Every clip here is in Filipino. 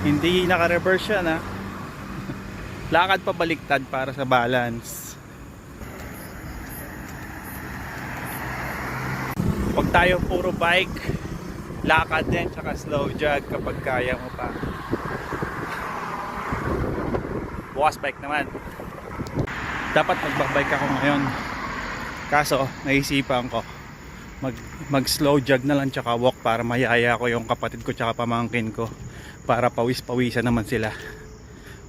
Hindi naka-reverse yan, ha. Lakad pa baliktad para sa balance. Huwag tayo puro bike, lakad din tsaka slow jog kapag kaya mo pa. Bukas bike naman. Dapat magbabike ako ngayon. Kaso naisipan ko mag slow jog na lang tsaka walk para mayaya ko yung kapatid ko tsaka pamangkin ko para pawis-pawisan naman sila.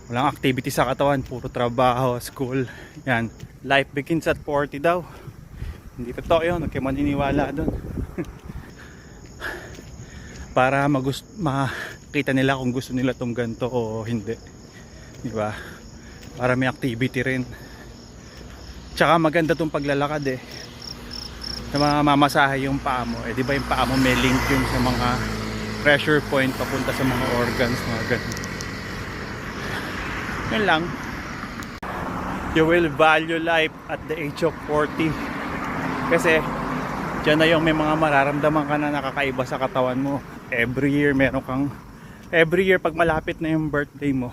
Walang activity sa katawan, puro trabaho, school. Yan, life begins at 40 daw. Hindi totoo yun, huwag kayo maniniwala doon. Para makita nila kung gusto nila tong ganito o hindi, di ba? Para may activity rin. Tsaka maganda tong paglalakad na mamamasahe yung paa mo. Di ba yung paa mo may link yun sa mga pressure point papunta sa mga organs, mga ganun. Yun lang. You will value life at the age of 40. Kasi dyan na yung may mga mararamdaman ka na nakakaiba sa katawan mo. Every year pag malapit na yung birthday mo,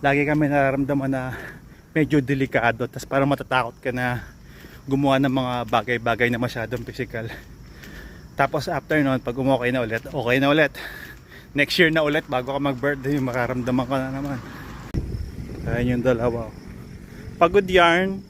lagi kami nararamdaman na medyo delikado. Tapos parang matatakot ka na gumawa ng mga bagay-bagay na masyadong physical. Tapos after nun, pag okay na ulit. Next year na ulit bago ka mag-birthday, mararamdaman ka na naman. Ayan yung dalawa. Pagod yarn.